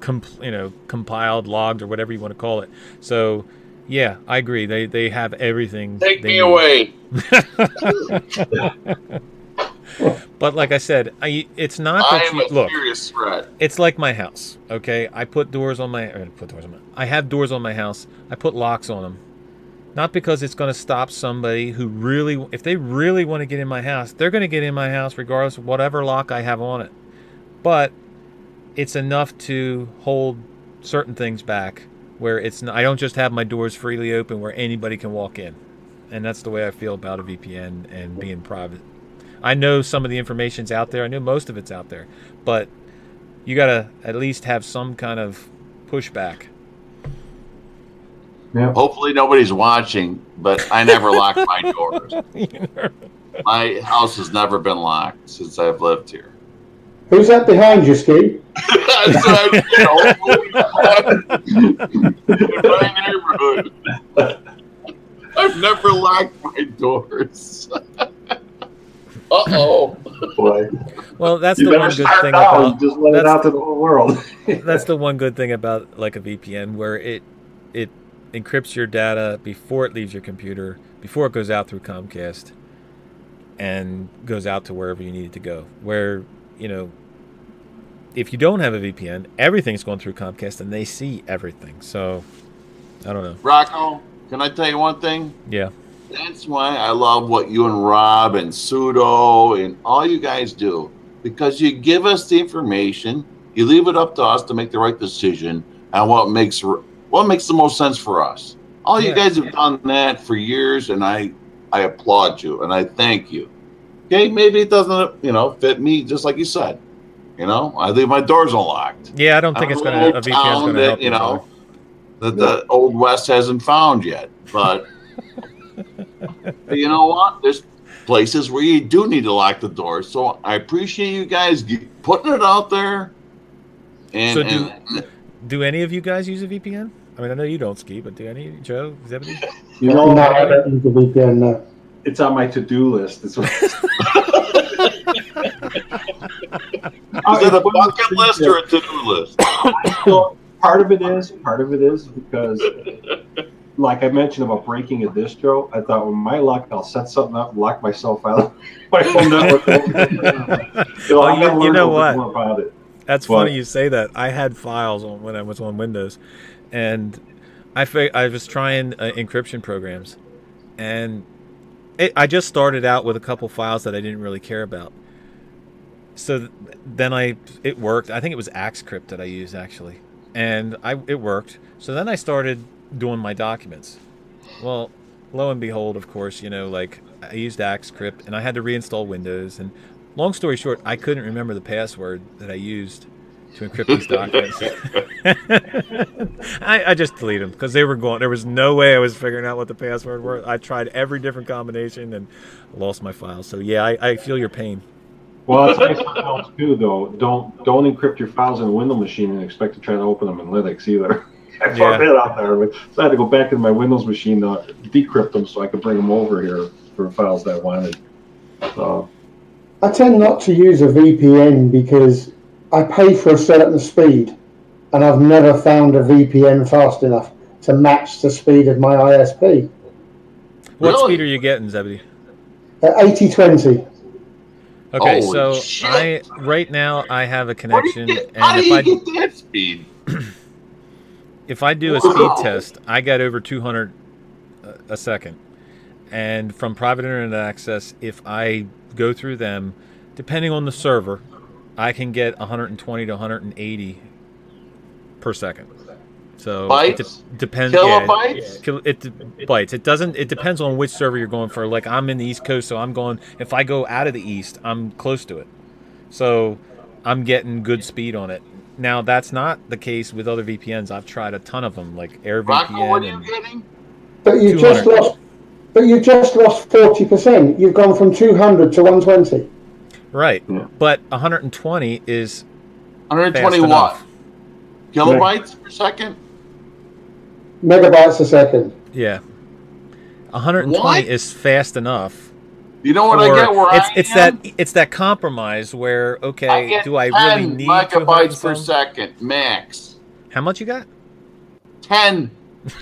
compiled, logged, or whatever you want to call it. So, yeah, I agree. They have everything. Take me away. But like I said, it's not that you look. Serious threat. It's like my house. Okay, I have doors on my house. I put locks on them, not because it's going to stop somebody who if they really want to get in my house, they're going to get in my house regardless of whatever lock I have on it. But it's enough to hold certain things back, where I don't just have my doors freely open where anybody can walk in. And that's the way I feel about a VPN and being private. I know some of the information's out there. I know most of it's out there. But you got to at least have some kind of pushback. Yeah. Hopefully nobody's watching, but I never lock my doors. My house has never been locked since I've lived here. Who's that behind you, Steve? In my neighborhood. I've never locked my doors. Uh-oh. Boy. Well, that's the one good thing about just let it out to the whole world. That's the one good thing about like a VPN, where it encrypts your data before it leaves your computer, before it goes out through Comcast and goes out to wherever you need it to go. Where, you know, if you don't have a VPN, everything's going through Comcast and they see everything. So, I don't know. Rocco, can I tell you one thing? Yeah. That's why I love what you and Rob and Sudo and all you guys do. Because you give us the information, you leave it up to us to make the right decision on what makes the most sense for us. All you guys have done that for years, and I applaud you and I thank you. Okay, maybe it doesn't, fit me, just like you said. I leave my doors unlocked. Yeah, I don't think a VPN is going to help you. That the Old West hasn't found yet, but you know what? There's places where you do need to lock the doors. So I appreciate you guys putting it out there. Do any of you guys use a VPN? I mean, I know you don't, Ski, but do any? Joe, Zebedee? No, I don't use a VPN. No. It's on my to-do list. Is it a bucket list or a to-do list? Well, part of it is because, like I mentioned about breaking a distro, I thought with my luck, I'll set something up and lock myself out of my home network. You know what? More about it. That's funny you say that. I had files when I was on Windows, and I was trying encryption programs, and I just started out with a couple files that I didn't really care about. So then it worked. I think it was AxeCrypt that I used actually, and it worked. So then I started doing my documents. Well, lo and behold, of course, like I used AxeCrypt, and I had to reinstall Windows. And long story short, I couldn't remember the password that I used to encrypt these documents. I just deleted them because they were gone. There was no way I was figuring out what the password was. I tried every different combination and lost my files. So yeah, I feel your pain. Well, that's nice else too, though. Don't encrypt your files in a Windows machine and expect to try to open them in Linux either. I found that out there, so I had to go back into my Windows machine to decrypt them so I could bring them over here for files that I wanted. So I tend not to use a VPN because I pay for a certain speed, and I've never found a VPN fast enough to match the speed of my ISP. What speed are you getting, Zebedee? 80/20. Okay, so right now I have a connection, how do you get that speed? If I do a speed test, I get over 200 a second, and from private internet access, if I go through them, depending on the server, I can get 120 to 180 per second. So bytes? It depends. Kilobytes? Bytes. It depends on which server you're going for. Like I'm in the East Coast, so I'm going. If I go out of the East, I'm close to it. So I'm getting good speed on it. Now that's not the case with other VPNs. I've tried a ton of them, like AirVPN. Rocco, what are you getting? But you just lost. But you just lost 40%. You've gone from 200 to 120. Right, but 120 is 120 what? Kilobytes per second? Megabytes a second. Yeah, 120 is fast enough. You know what I get? Where it's that compromise where do I really need megabytes per second max? How much you got? 10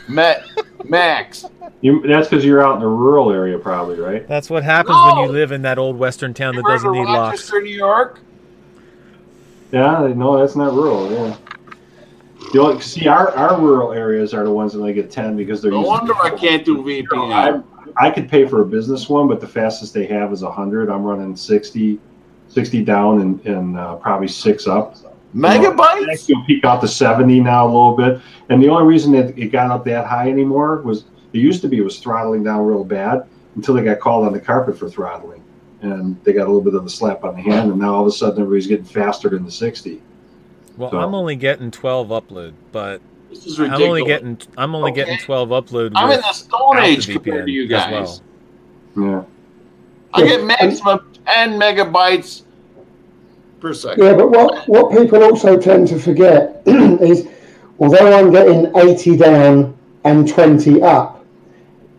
max. That's because you're out in a rural area, probably, right? That's what happens when you live in that old western town that doesn't need locks. Rochester, New York? Yeah, no, that's not rural. Yeah. See, our rural areas are the ones that only get 10 because they're. No wonder I can't do VPN. I could pay for a business one, but the fastest they have is 100. I'm running 60 down and probably 6 up. Megabytes? You'll peak out to 70 now a little bit. And the only reason that it got up that high anymore was it used to be it was throttling down real bad until they got called on the carpet for throttling. And they got a little bit of a slap on the hand, and now all of a sudden everybody's getting faster than the 60. Well, so. I'm only getting 12 upload, but this is ridiculous. I'm only getting 12 upload. I'm in the Stone Age compared to you guys. Well. Yeah. I get maximum 10 megabytes per second. Yeah, but what people also tend to forget is, although I'm getting 80 down and 20 up,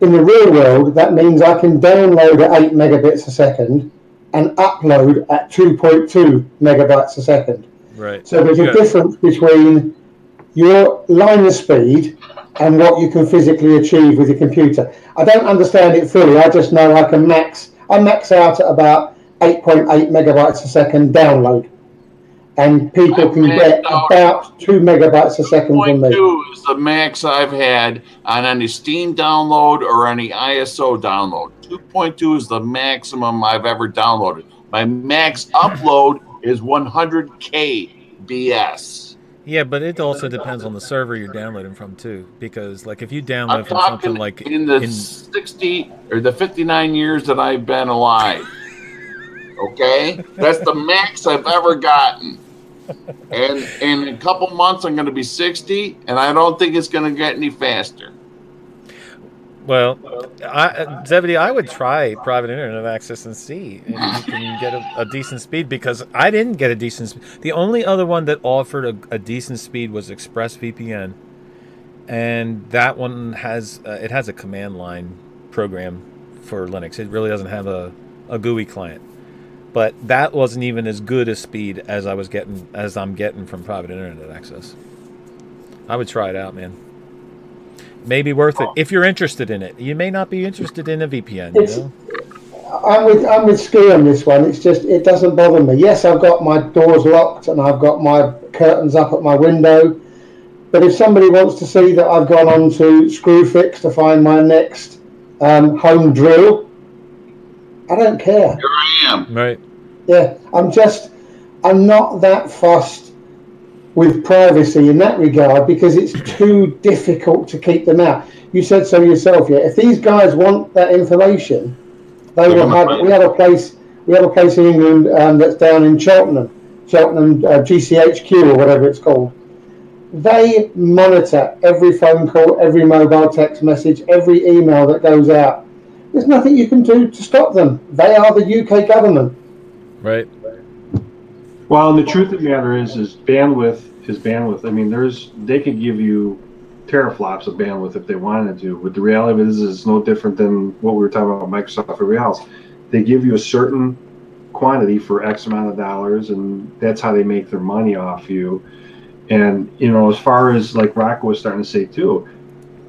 in the real world, that means I can download at 8 megabits a second and upload at 2.2 megabytes a second. Right. So there's a difference between your line of speed and what you can physically achieve with your computer. I don't understand it fully. I just know I max out at about 8.8 megabytes a second download. And people can get about 2 megabytes a second from me. 2.2 is the max I've had on any Steam download or any ISO download. 2.2 is the maximum I've ever downloaded. My max upload is 100 kbs. Yeah, but it also depends on the server you're downloading from too. Because like if you download from something like in the 60 or the 59 years that I've been alive. Okay? That's the max I've ever gotten. And in a couple months, I'm going to be 60, and I don't think it's going to get any faster. Well, Zebedee, I would try private internet access and see if you can get a decent speed, because I didn't get a decent speed. The only other one that offered a decent speed was ExpressVPN, and that one has it has a command line program for Linux. It really doesn't have a GUI client. But that wasn't even as good a speed as I'm getting from private internet access. I would try it out, man. Maybe worth it if you're interested in it. You may not be interested in a VPN. You know? I'm with Ski on this one. It's just, it doesn't bother me. Yes, I've got my doors locked and I've got my curtains up at my window. But if somebody wants to see that I've gone on to Screwfix to find my next home drill, I don't care. Here I am. Right. Yeah, I'm not that fussed with privacy in that regard because it's too difficult to keep them out. You said so yourself, yeah. If these guys want that information, they will have. We have a place in England that's down in Cheltenham GCHQ or whatever it's called. They monitor every phone call, every mobile text message, every email that goes out. There's nothing you can do to stop them. They are the UK government. Right. Well, and the truth of the matter is bandwidth is bandwidth. I mean, they could give you teraflops of bandwidth if they wanted to. But the reality is it's no different than what we were talking about Microsoft or everybody else. They give you a certain quantity for X amount of dollars, and that's how they make their money off you. And, you know, as far as like Rocco was starting to say too,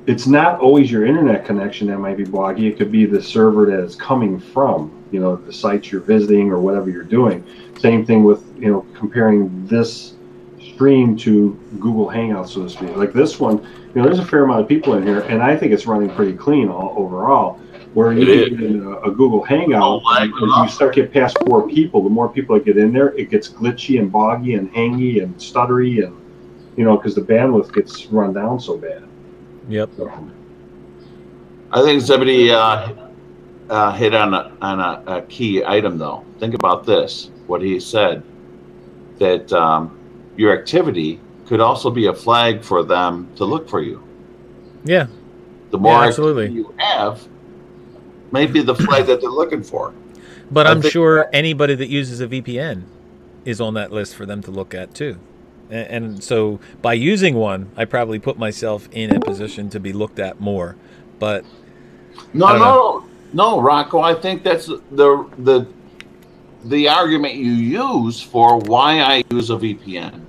it's not always your internet connection that might be boggy. It could be the server that it's coming from, you know, the sites you're visiting or whatever you're doing. Same thing with, you know, comparing this stream to Google Hangouts, so to speak. Like this one, you know, there's a fair amount of people in here, and I think it's running pretty clean overall. Where you get in a Google Hangout, as you start to get past 4 people, the more people that get in there, it gets glitchy and boggy and hangy and stuttery, and you know, because the bandwidth gets run down so bad. Yep. So. I think Zebedee hit on a key item, though. Think about this: what he said, that your activity could also be a flag for them to look for you. Yeah. The more absolutely activity you have, may be the flag that they're looking for. But I'm sure anybody that uses a VPN is on that list for them to look at too. And so by using one, I probably put myself in a position to be looked at more. But no, Rocco, I think that's the argument you use for why I use a VPN.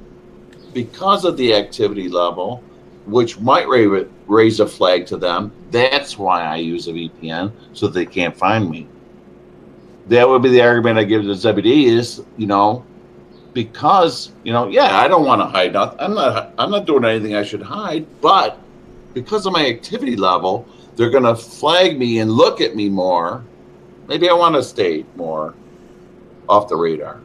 Because of the activity level, which might raise a flag to them. That's why I use a VPN, so they can't find me. That would be the argument I give to Zebedee is, you know, because, you know, yeah, I don't want to hide nothing. I'm not doing anything I should hide, but because of my activity level, they're going to flag me and look at me more. Maybe I want to stay more off the radar.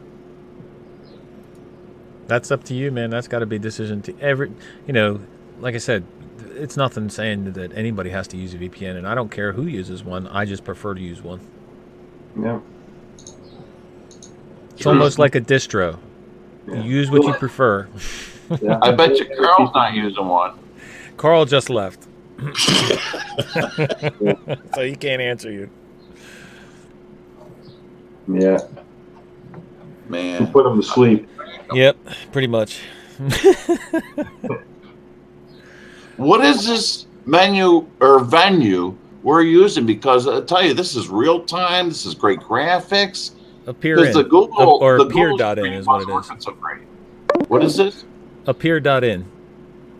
That's up to you, man. That's got to be a decision to you know, like I said, it's nothing saying that anybody has to use a VPN, and I don't care who uses one. I just prefer to use one. Yeah. It's almost like a distro. Yeah. You use what you prefer. Yeah. I bet you Karl's not using one. Karl just left. So he can't answer you. Yeah. Man. You put him to sleep. Yep, pretty much. What is this menu or venue we're using? Because I tell you, this is real time. This is great graphics. Appear.in. The Google or the appear.in is what it is. So great. What is this? Appear.in.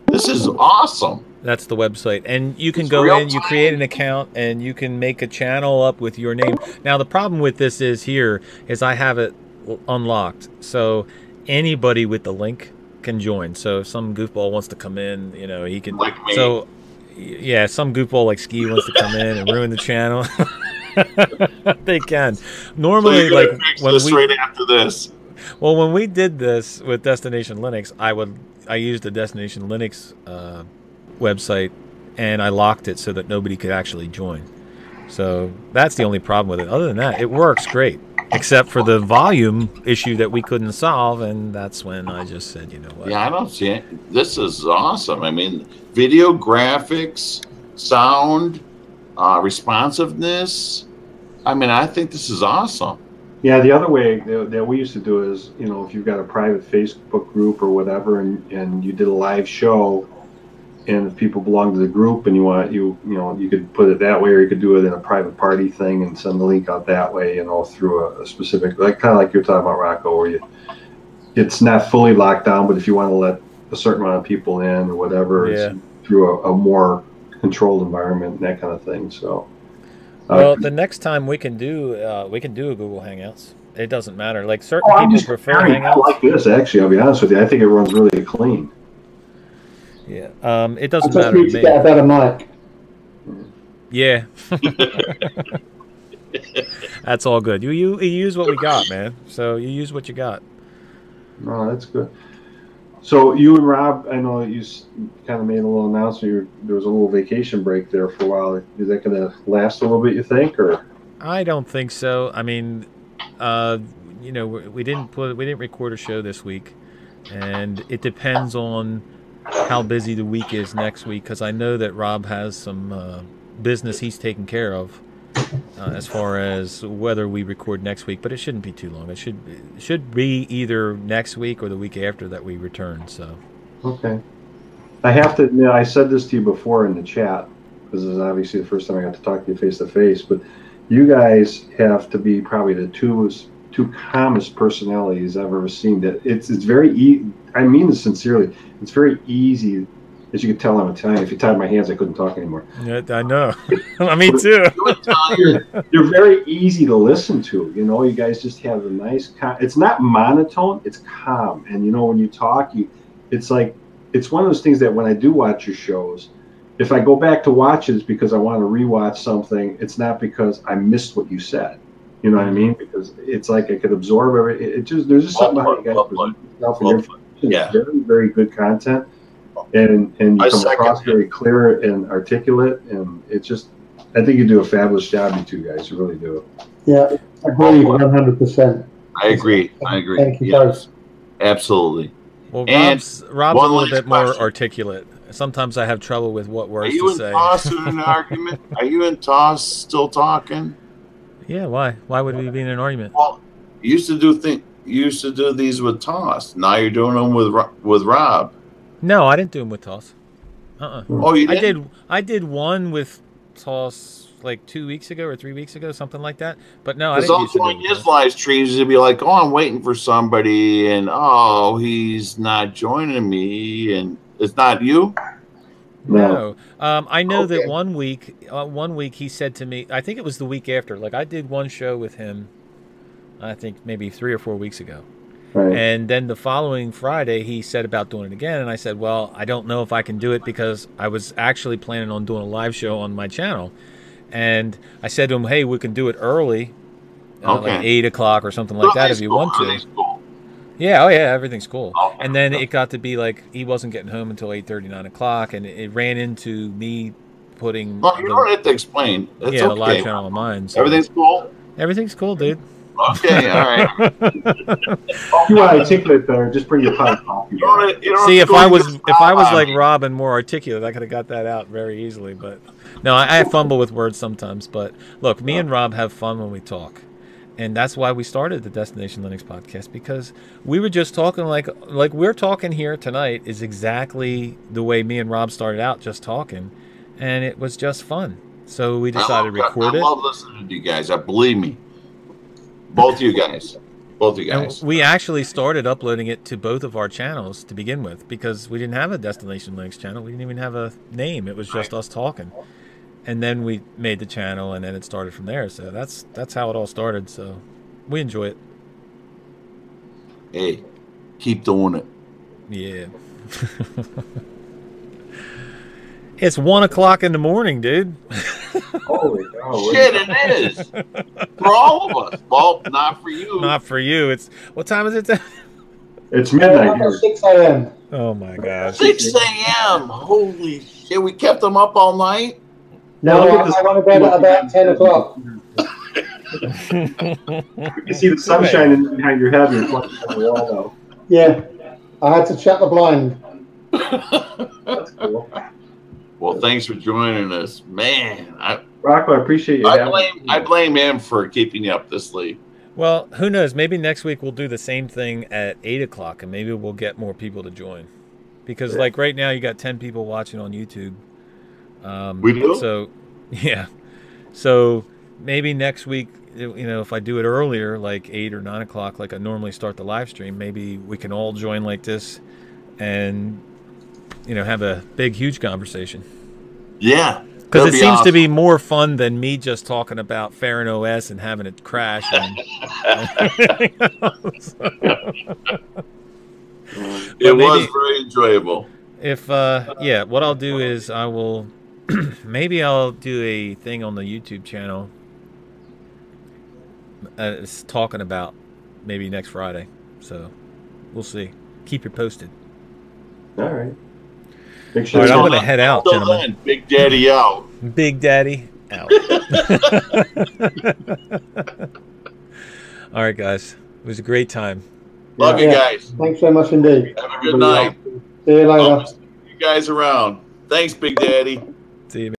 This is awesome. That's the website. And you can go in, you create an account, and you can make a channel up with your name. Now, the problem with this is I have it unlocked. So anybody with the link can join. So if some goofball wants to come in, you know, he can. Like me. So, yeah, some goofball like Ski wants to come in and ruin the channel. They can. Normally, so like when we right after this. Well, when we did this with Destination Linux, I used the Destination Linux website, and I locked it so that nobody could actually join. So that's the only problem with it. Other than that, it works great, except for the volume issue that we couldn't solve, and that's when I just said, you know what? Yeah, I don't see it. This is awesome. I mean, video, graphics, sound, responsiveness. I mean, I think this is awesome. Yeah, the other way that we used to do is, you know, if you've got a private Facebook group or whatever, and you did a live show, and if people belong to the group and you could put it that way, or you could do it in a private party thing and send the link out that way, through a specific, like kind of like you're talking about, Rocco, where it's not fully locked down, but if you want to let a certain amount of people in or whatever, it's through a more controlled environment and that kind of thing. So, well, the next time we can do a Google Hangouts. It doesn't matter. Like certain people prefer Hangouts. I like this actually. I'll be honest with you. I think it runs really clean. Yeah. It doesn't matter to me. Get a better mic. Yeah. That's all good. You use what we got, man. So you use what you got. No, that's good. So you and Rob, I know you kind of made a little announcement. There was a little vacation break there for a while. Is that going to last a little bit, you think, or? I don't think so. I mean, we didn't record a show this week, and it depends on how busy the week is next week, because I know that Rob has some business he's taking care of as far as whether we record next week, but it shouldn't be too long. It should be either next week or the week after that we return. So okay. I have to admit, I said this to you before in the chat, because this is obviously the first time I got to talk to you face to face, but you guys have to be probably the two calmest personalities I've ever seen. That it's very I mean this sincerely. It's very easy. As you can tell, I'm Italian. If you tied my hands, I couldn't talk anymore. Yeah, I know. Me too. You're very easy to listen to. You guys just have a nice. It's not monotone. It's calm. And when you talk, it's one of those things that when I do watch your shows, if I go back to watch it, it's because I want to rewatch something. It's not because I missed what you said. You know what I mean? Because it's like I could absorb everything. There's just something about you guys present yourself. It's very, very good content. And you come across very clear and articulate, and it's just, I think you do a fabulous job, you two guys. You really do. Yeah, I agree 100%. I agree. Thank you both. Absolutely. Well, Rob's a little bit more articulate. Sometimes I have trouble with what words to say. Are you and Toss in an argument? Are you and Toss still talking? Yeah, why? Why would we be in an argument? Well, you used to do these with Toss. Now you're doing them with Rob. No, I didn't do them with Toss. Oh, you did? I did one with Toss like 2 weeks ago or 3 weeks ago, something like that. But no, I didn't. Because on his live streams, he'd be like, "Oh, I'm waiting for somebody, and he's not joining me, and it's not you." No, I know that one week he said to me, I think it was the week after. Like I did one show with him, I think maybe 3 or 4 weeks ago. Right. And then the following Friday, he said about doing it again. And I said, well, I don't know if I can do it because I was actually planning on doing a live show on my channel. And I said to him, hey, we can do it early, like 8 o'clock or something like that if you want to. Cool. Yeah, everything's cool. Okay. And then it got to be like he wasn't getting home until 8:30, 9 o'clock. And it ran into me putting... Well, you don't have to explain. It's the live channel of mine. So. Everything's cool? Everything's cool, dude. Okay, all right. If you want to articulate better, just bring your pot of coffee. See, if I was like Rob and more articulate, I could have got that out very easily. But no, I fumble with words sometimes. But look, me and Rob have fun when we talk, and that's why we started the Destination Linux podcast, because we were just talking like we're talking here tonight is exactly the way me and Rob started out, just talking, and it was just fun. So we decided to record it. I love listening to you guys. Believe me. Both you guys. And we actually started uploading it to both of our channels to begin with, because we didn't have a Destination Linux channel. We didn't even have a name. It was just us talking. And then we made the channel, and then it started from there. So that's how it all started. So we enjoy it. Hey, keep doing it. Yeah. It's 1 o'clock in the morning, dude. Holy cow. Shit, it is. For all of us. Well, not for you. Not for you. It's what time is it? It's midnight here. 6 a.m. Oh my gosh. 6 a.m. Holy shit. We kept them up all night? No, I want to bed at about 10 o'clock. You can see the sunshine behind your head. You're flushing on the wall, though. Yeah. I had to shut the blind. That's cool. Well, thanks for joining us. Man, Rocco, I appreciate you. I blame him for keeping you up this late. Well, who knows? Maybe next week we'll do the same thing at 8 o'clock, and maybe we'll get more people to join. because like right now you got 10 people watching on YouTube. We do? So, yeah. So maybe next week, if I do it earlier, like 8 or 9 o'clock, like I normally start the live stream, maybe we can all join like this and, have a big, huge conversation. Yeah. Because it seems to be more fun than me just talking about FerenOS and having it crash. It was very enjoyable. If what I'll do is I will maybe I'll do a thing on the YouTube channel it's talking about maybe next Friday. So we'll see. Keep you posted. All right. Make sure all right, I'm going to head out, gentlemen. Then, Big Daddy out. Big Daddy out. All right, guys. It was a great time. Love you guys. Thanks so much indeed. Have a good night. See you later. You guys around. Thanks, Big Daddy. See you.